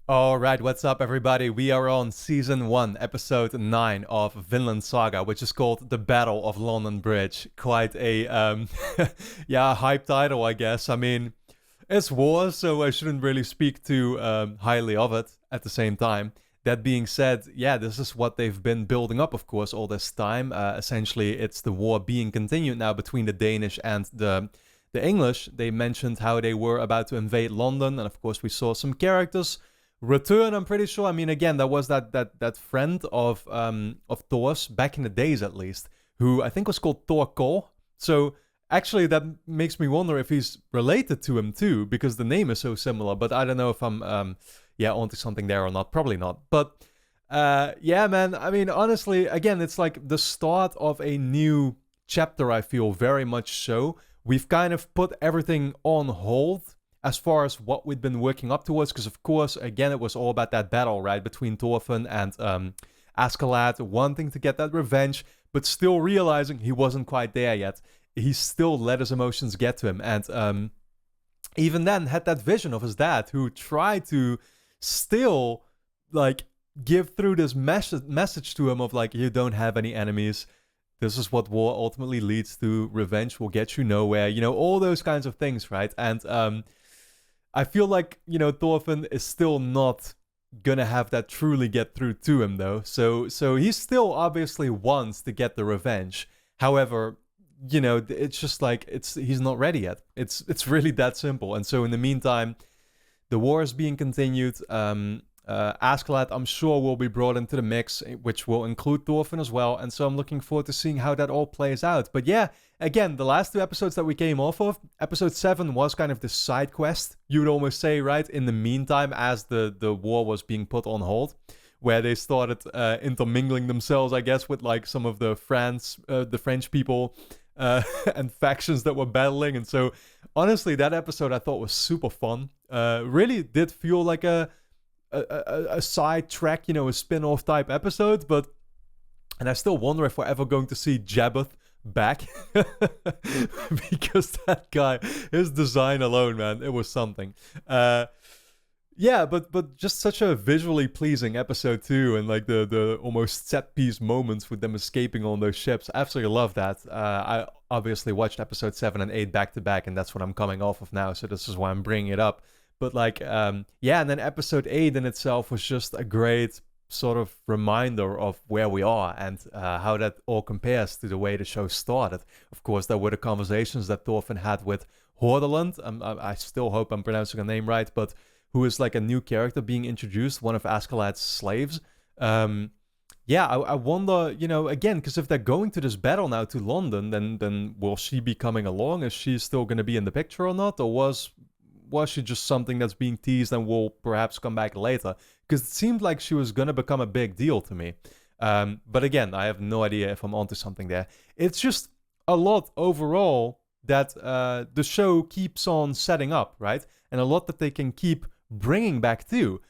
Alright, what's up everybody? We are on Season 1, Episode 9 of Vinland Saga, which is called The Battle of London Bridge. Quite a, yeah, hype title, I guess. I mean, it's war, so I shouldn't really speak too highly of it at the same time. That being said, yeah, this is what they've been building up, of course, all this time. Essentially, it's the war being continued now between the Danish and the English. They mentioned how they were about to invade London, and of course we saw some characters return. I'm pretty sure. I mean, again, that was that friend of Thor's back in the days, at least, who I think was called Thorkell. So actually, that makes me wonder if he's related to him too, because the name is so similar. But I don't know if I'm yeah, onto something there or not. Probably not. But yeah, man. I mean, honestly, again, it's like the start of a new chapter. I feel very much so. We've kind of put everything on hold as far as what we'd been working up towards, because of course, again, it was all about that battle, right, between Thorfinn and Askeladd, wanting to get that revenge, but still realizing he wasn't quite there yet. He still let his emotions get to him, and even then had that vision of his dad, who tried to still, like, give through this message to him of, like, you don't have any enemies. This is what war ultimately leads to. Revenge will get you nowhere. You know, all those kinds of things, right? And I feel like, you know, Thorfinn is still not gonna have that truly get through to him, though. So he still obviously wants to get the revenge. However, you know, it's just like he's not ready yet. It's really that simple. And so in the meantime, the war is being continued. Askeladd, I'm sure, will be brought into the mix, which will include Thorfinn as well. And so I'm looking forward to seeing how that all plays out. But yeah, again, the last two episodes that we came off of, episode 7 was kind of the side quest, you would almost say, right? In the meantime, as the war was being put on hold, where they started intermingling themselves, I guess, with like some of the French people and factions that were battling. And so honestly, that episode I thought was super fun. Really did feel like a side track, you know, a spin-off type episode, and I still wonder if we're ever going to see Jabbath back because that guy, his design alone, man, it was something. Yeah, but just such a visually pleasing episode too, and like the almost set piece moments with them escaping on those ships. I absolutely love that. I obviously watched episode 7 and 8 back to back, and that's what I'm coming off of now, so this is why I'm bringing it up. But like, yeah, and then episode 8 in itself was just a great sort of reminder of where we are and how that all compares to the way the show started. Of course, there were the conversations that Thorfinn had with Hordaland. I still hope I'm pronouncing her name right, but who is like a new character being introduced, one of Askeladd's slaves. Yeah, I wonder, you know, again, because if they're going to this battle now to London, then will she be coming along? Is she still going to be in the picture or not? Or was she just something that's being teased and will perhaps come back later? Because it seemed like she was going to become a big deal to me. But again, I have no idea if I'm onto something there. It's just a lot overall that the show keeps on setting up, right? And a lot that they can keep bringing back too.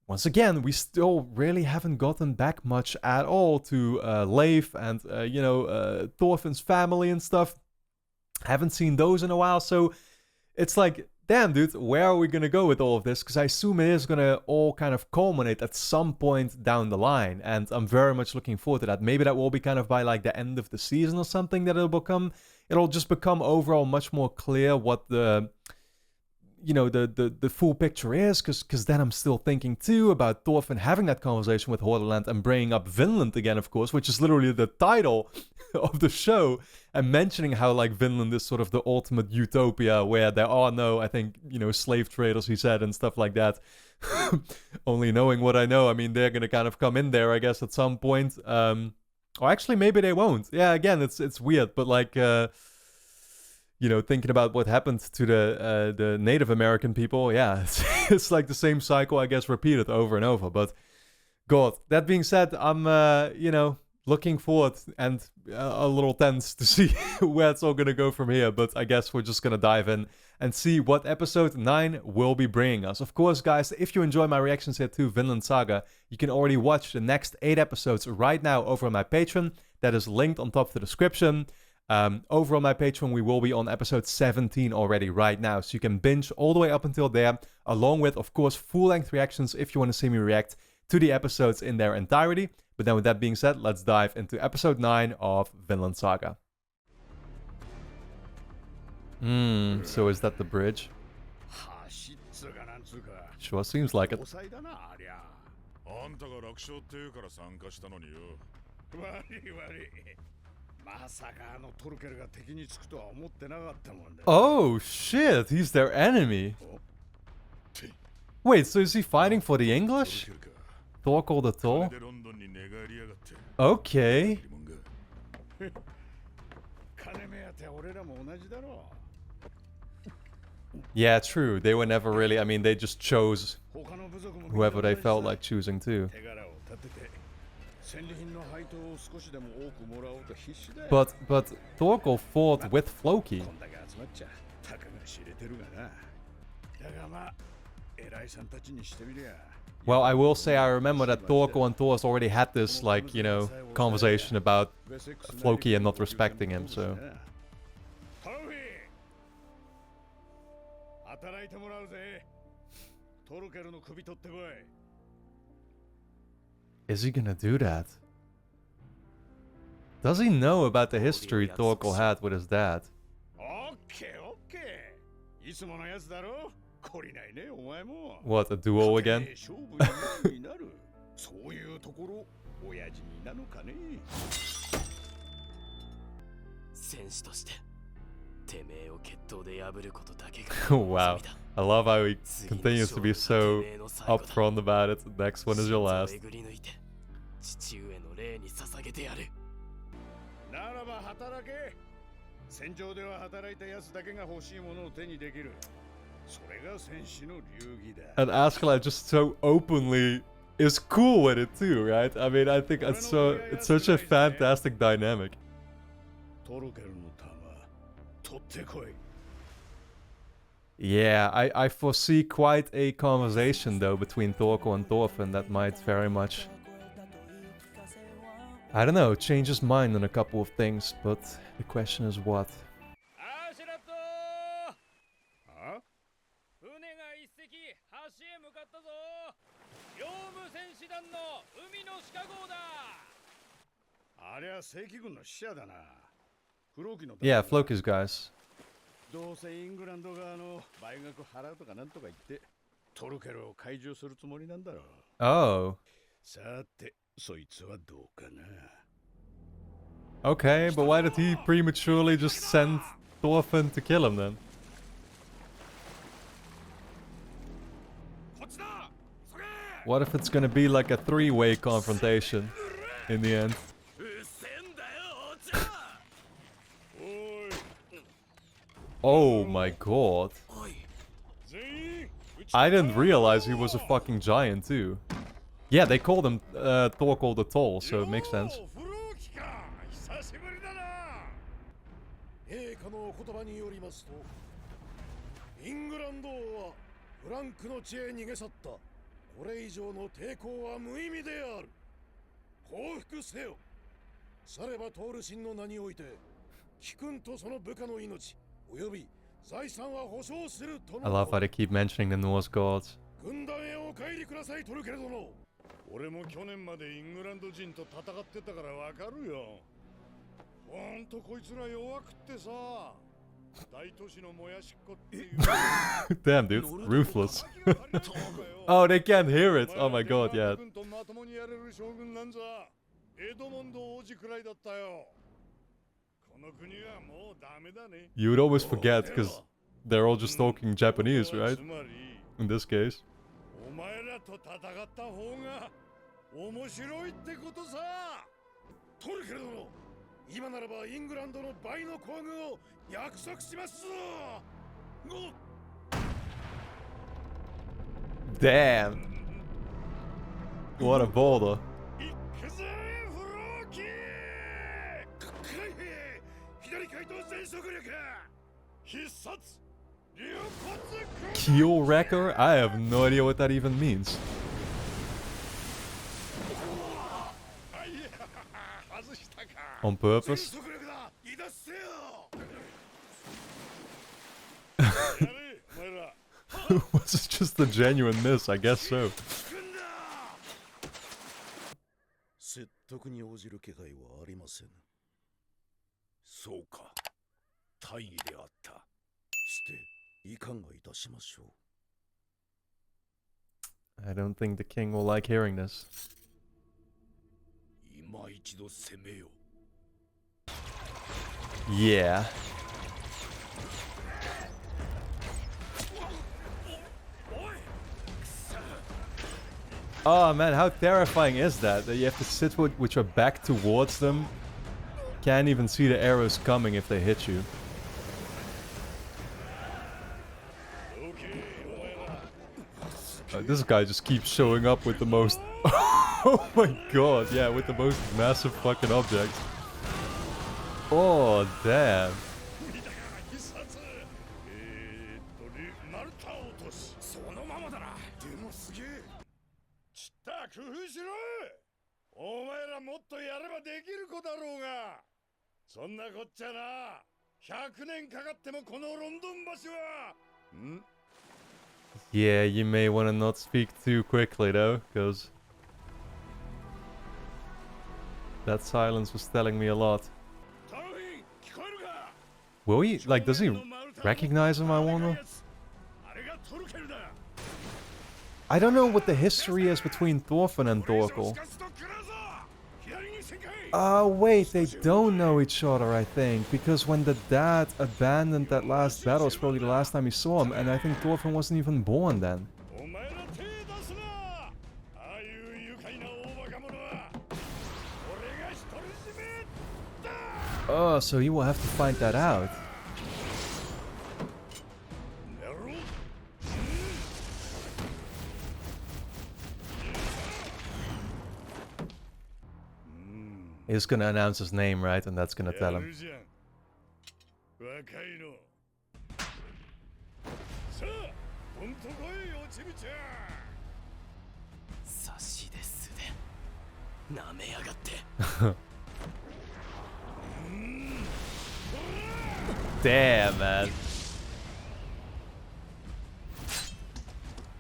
Once again, we still really haven't gotten back much at all to Leif and, you know, Thorfinn's family and stuff. Haven't seen those in a while, so it's like, damn, dude, where are we going to go with all of this? Because I assume it is going to all kind of culminate at some point down the line. And I'm very much looking forward to that. Maybe that will be kind of by like the end of the season or something that it'll just become overall much more clear what the, you know, the full picture is. Because then I'm still thinking too about Thorfinn having that conversation with Hordaland and bringing up Vinland again, of course, which is literally the title of the show, and mentioning how like Vinland is sort of the ultimate utopia where there are no, I think, you know, slave traders, he said, and stuff like that. Only knowing what I know, I mean, they're gonna kind of come in there, I guess, at some point. Or actually, maybe they won't. Yeah, again, it's weird, but like, you know, thinking about what happened to the Native American people, yeah, it's like the same cycle, I guess, repeated over and over. But God, that being said, I'm, you know, looking forward and a little tense to see where it's all going to go from here. But I guess we're just going to dive in and see what episode 9 will be bringing us. Of course, guys, if you enjoy my reactions here to Vinland Saga, you can already watch the next 8 episodes right now over on my Patreon. That is linked on top of the description. Over on my Patreon, we will be on episode 17 already right now. So you can binge all the way up until there, along with, of course, full-length reactions if you want to see me react to the episodes in their entirety. But then with that being said, let's dive into episode 9 of Vinland Saga. So is that the bridge? Sure seems like it. Oh shit, he's their enemy. Wait, so is he fighting for the English? Thorkell the Tall? Okay. Yeah, true. They were never really, I mean, they just chose whoever they felt like choosing too. But Thorkell fought with Floki. Well, I will say I remember that Thorkell and Thors already had this, like, you know, conversation about Floki and not respecting him, so... Is he gonna do that? Does he know about the history Thorkell had with his dad? What, a duel again? Wow. I love how he continues to be so upfront about it. Next one is your last. And Askeladd just so openly is cool with it too, right? I mean, I think it's such a fantastic dynamic. Yeah, I foresee quite a conversation though between Thorkell and Thorfinn that might very much, I don't know, change his mind on a couple of things, but the question is what? Yeah, Floki's guys. Oh. Okay, but why did he prematurely just send Thorfinn to kill him then? What if it's gonna be like a three-way confrontation in the end? Oh my god. I didn't realize he was a fucking giant too. Yeah, they called him Thorkell the Tall, so it makes sense. I love how they keep mentioning the Norse gods. Damn, dude, ruthless. Oh, they can't hear it. Oh my god, yeah. You would always forget, because they're all just talking Japanese, right? In this case. Damn. What a boulder. Keel Wrecker? I have no idea what that even means. On purpose? Was it just a genuine miss? I guess so. 説得に応じる気配はありません。そうか、大義であった。していかがいたしましょう。I don't think the king will like hearing this. 今一度攻めよ。Yeah. Oh man, how terrifying is that? That you have to sit with your back towards them. Can't even see the arrows coming if they hit you. This guy just keeps showing up with the most... Oh my god, yeah, with the most massive fucking objects. Oh, damn. Yeah, you may want to not speak too quickly though, because that silence was telling me a lot. Will he? Like, does he recognize him, I wonder? I don't know what the history is between Thorfinn and Thorkell. Oh, wait, they don't know each other, I think. Because when the dad abandoned that last battle, it's probably the last time he saw him, and I think Thorfinn wasn't even born then. Oh, so he will have to find that out. He's gonna announce his name, right? And that's gonna tell him. Damn, man.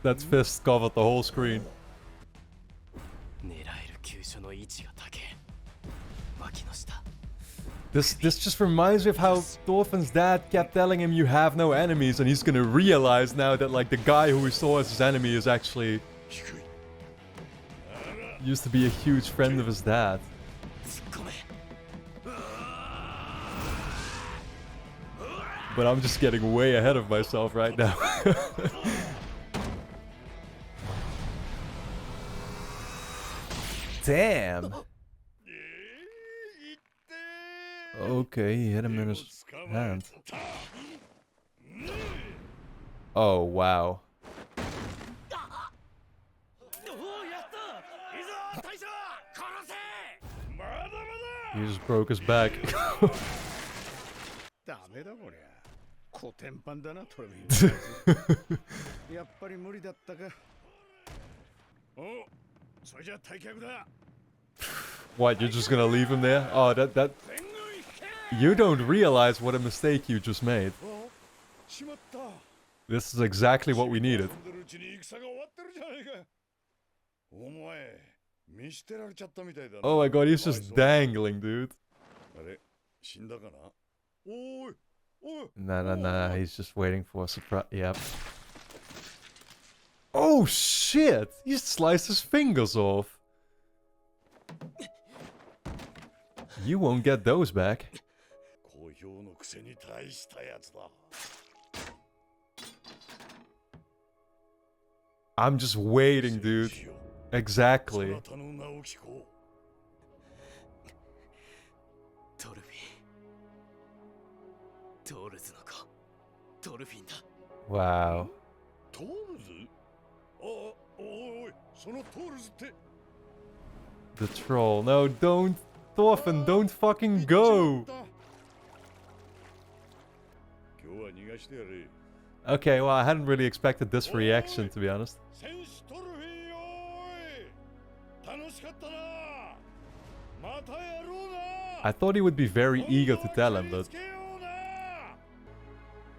That fist covered the whole screen. This just reminds me of how Thorfinn's dad kept telling him you have no enemies, and he's gonna realize now that like the guy who he saw as his enemy is actually used to be a huge friend of his dad. But I'm just getting way ahead of myself right now. Damn. Okay, he hit him in his hand. Oh, wow. He just broke his back. What, you're just gonna leave him there? Oh, that... You don't realize what a mistake you just made. This is exactly what we needed. Oh my god, he's just dangling, dude. Nah, he's just waiting for a surprise. Yep. Oh shit! He sliced his fingers off. You won't get those back. I'm just waiting, dude. Exactly. Wow. The troll. No, don't. Thorfinn, don't fucking go. Okay, well, I hadn't really expected this reaction, to be honest. I thought he would be very eager to tell him, but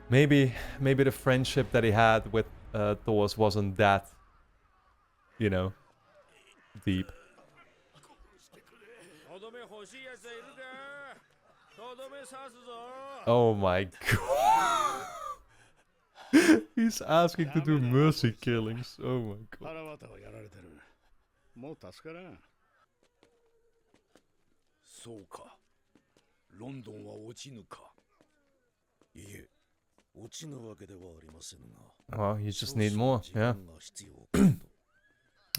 maybe the friendship that he had with Thor's wasn't that, you know, deep. Oh my god. He's asking to do mercy killings. Oh my god. そうか。ロンドンは落ちぬか。いえ、落ちぬわけではありませんが。Well, you just need more, yeah.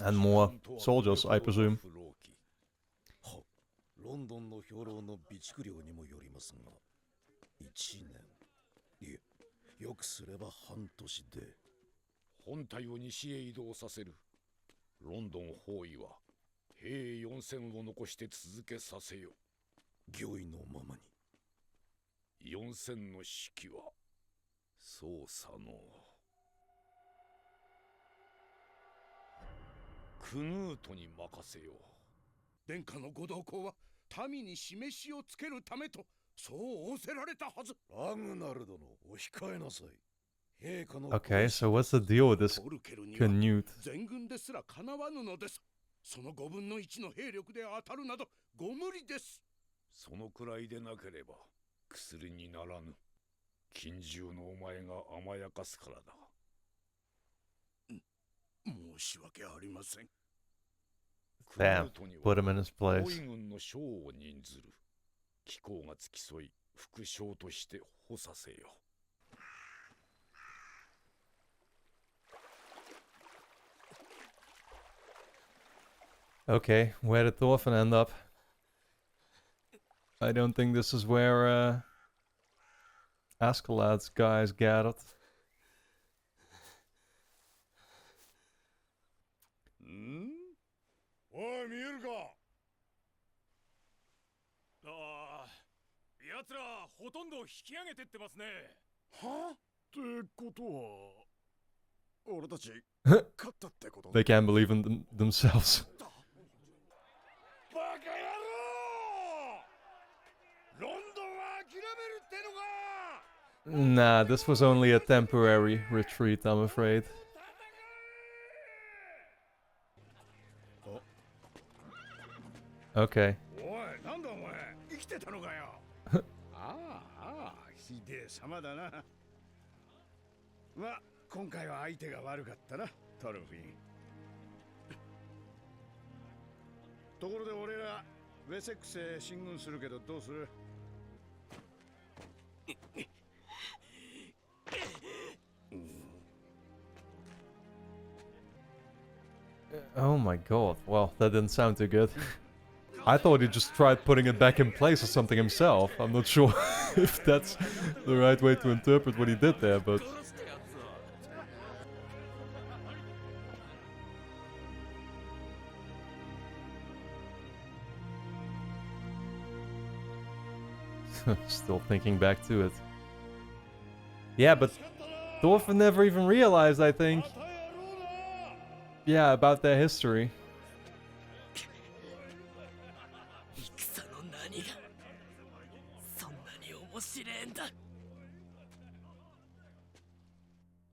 And more soldiers, I presume. ロンドンの兵糧の備蓄量にもよりますが、1年。いえ、よくすれば半年で。本体を西へ移動させる。ロンドン包囲は兵4000を残して続けさせよ。御意のままに。4000の指揮はそうさの。クヌートに任せよ。殿下のご動向は民に示しをつけるためとそう仰せられたはず。ラグナル殿、お控えなさい。Okay, so what's the deal with this Canute? 全軍ですらかなわぬのです。その5分の1の兵力で当たるなどご無理です。そのくらいでなければ薬にならぬ。近習のお前が甘やかすからだ。申し訳ありません。Damn, put him in his place. 包囲軍の将を任ずる。機構が付き添い副将として補佐せよ。Okay, where did Thorfinn end up? I don't think this is where Askeladd's guys gathered. おい、見えるか。奴らほとんど引き上げてってますね。は？ってことは俺たち勝ったってこと？ They can't believe in themselves. バカ野郎！ロンドンは諦めるってのか？ Nah, this was only a temporary retreat, I'm afraid. Okay. おい、なんだお前、生きてたのかよ。ああ、ひでえ様だな。まあ、今回は相手が悪かったな、トルフィン。ところで俺ら、ウェセックスへ進軍するけどどうする？ Oh my god, well, that didn't sound too good. I thought he just tried putting it back in place or something himself. I'm not sure if that's the right way to interpret what he did there, but... Still thinking back to it. Yeah, but Thorfinn never even realized, I think. Yeah, about their history.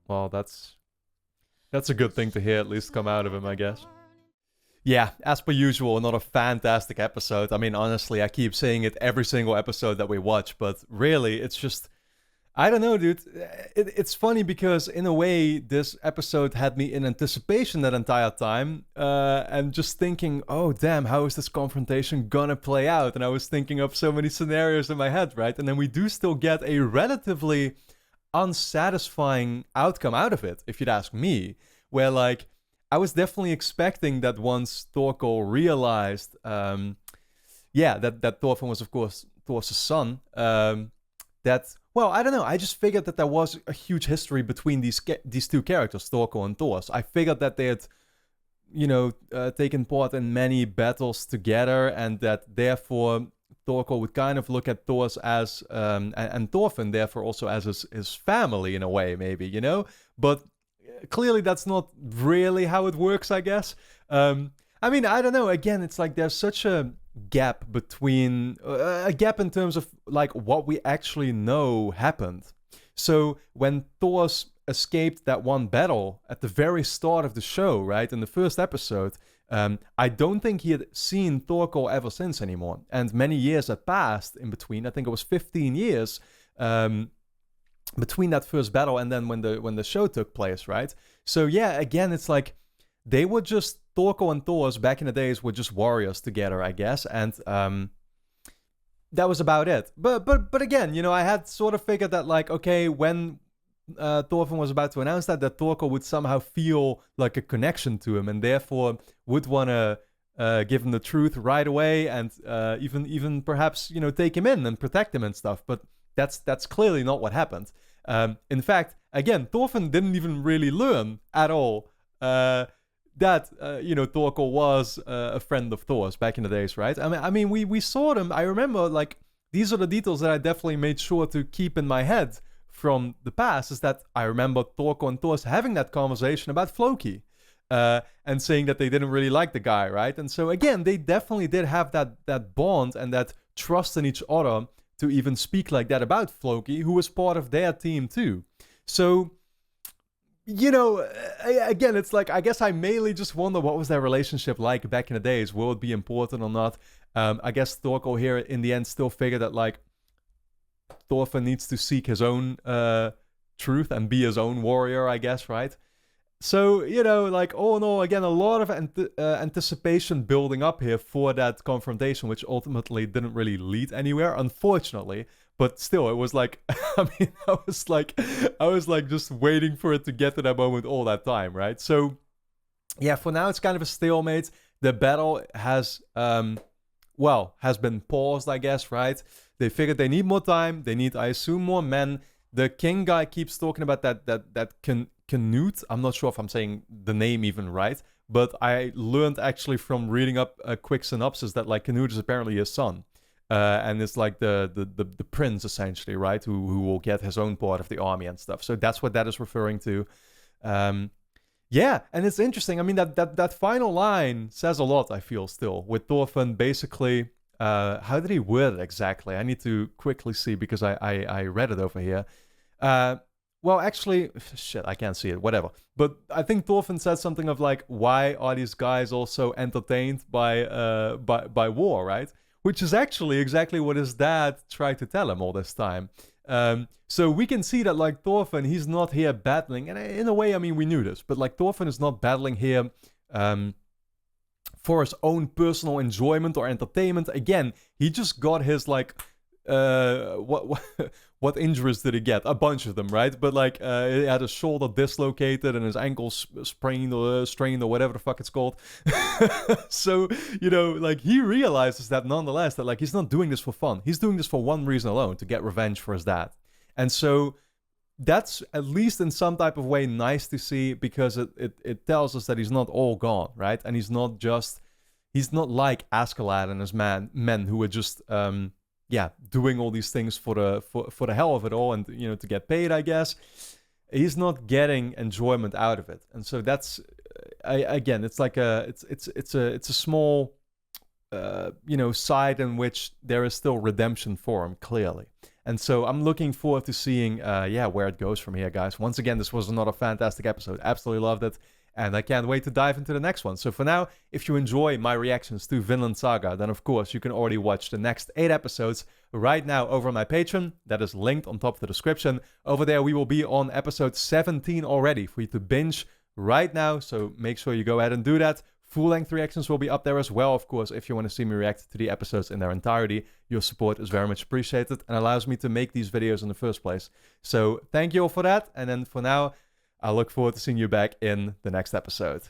Well, that's a good thing to hear at least come out of him, I guess. Yeah, as per usual, another fantastic episode. I mean, honestly, I keep saying it every single episode that we watch, but really, it's just... I don't know, dude. It's funny because, in a way, this episode had me in anticipation that entire time. And just thinking, oh, damn, how is this confrontation gonna play out? And I was thinking of so many scenarios in my head, right? And then we do still get a relatively unsatisfying outcome out of it, if you'd ask me. Where, like, I was definitely expecting that once Thorkell realized, that Thorfinn was, of course, Thor's son, that... Well, I don't know. I just figured that there was a huge history between these two characters, Thorkell and Thor. So I figured that they had, taken part in many battles together, and that therefore Thorkell would kind of look at Thor as, and Thorfinn therefore also as his family in a way, maybe, you know? But clearly that's not really how it works, I guess. I mean, I don't know. Again, it's like there's such a gap between a gap in terms of like what we actually know happened. So when Thor's escaped that one battle at the very start of the show, right? In the first episode, I don't think he had seen Thorkell ever since anymore. And many years had passed in between. I think it was 15 years between that first battle and then when the show took place, right? So yeah, again, it's like they were just Thorkell and Thors back in the days were just warriors together, I guess, and that was about it. But again, I had sort of figured that like, okay, when Thorfinn was about to announce that Thorkell would somehow feel like a connection to him and therefore would want to give him the truth right away and even perhaps take him in and protect him and stuff. But that's clearly not what happened. In fact, again, Thorfinn didn't even really learn at all that Thorkell was a friend of Thor's back in the days, right? I mean we saw them. I remember like these are the details that I definitely made sure to keep in my head from the past. Is that I remember Thorkell and Thor having that conversation about Floki and saying that they didn't really like the guy, right? And so again, they definitely did have that bond and that trust in each other to even speak like that about Floki, who was part of their team too. So again, it's like, I guess I mainly just wonder what was their relationship like back in the days. Will it be important or not? I guess Thorkell here in the end still figured that like Thorfinn needs to seek his own truth and be his own warrior, I guess, right? So, like, all in all, again, a lot of anticipation building up here for that confrontation, which ultimately didn't really lead anywhere, unfortunately. But still, it was like, I mean, I was like just waiting for it to get to that moment all that time, right? So, yeah, for now, it's kind of a stalemate. The battle has been paused, I guess, right? They figured they need more time. They need, I assume, more men. The king guy keeps talking about that Canute. I'm not sure if I'm saying the name even right, but I learned actually from reading up a quick synopsis that like Canute is apparently his son. And it's like the prince, essentially, right? Who will get his own part of the army and stuff. So that's what that is referring to. Yeah, and it's interesting. I mean, that final line says a lot, I feel, still. With Thorfinn basically... how did he word it exactly? I need to quickly see because I read it over here. Well, actually... Shit, I can't see it. Whatever. But I think Thorfinn said something of like, why are these guys also entertained by war, right? Which is actually exactly what his dad tried to tell him all this time. So we can see that like Thorfinn, he's not here battling. And in a way, I mean, we knew this. But like Thorfinn is not battling here for his own personal enjoyment or entertainment. Again, he just got his like... what injuries did he get? A bunch of them, right? But like he had his shoulder dislocated and his ankle sprained or strained or whatever the fuck it's called. So like he realizes that nonetheless that like he's not doing this for fun. He's doing this for one reason alone: to get revenge for his dad. And so that's at least in some type of way nice to see, because it tells us that he's not all gone, right? And he's not like Askeladd and his men who were just doing all these things for the hell of it all and to get paid, I guess. He's not getting enjoyment out of it. And so that's again, it's like it's a small side in which there is still redemption for him, clearly. And so I'm looking forward to seeing where it goes from here, guys. Once again, this was another fantastic episode. Absolutely loved it. And I can't wait to dive into the next one. So for now, if you enjoy my reactions to Vinland Saga, then of course you can already watch the next 8 episodes right now over on my Patreon. That is linked on top of the description. Over there we will be on episode 17 already for you to binge right now. So make sure you go ahead and do that. Full-length reactions will be up there as well, of course, if you want to see me react to the episodes in their entirety. Your support is very much appreciated and allows me to make these videos in the first place. So thank you all for that. And then for now, I look forward to seeing you back in the next episode.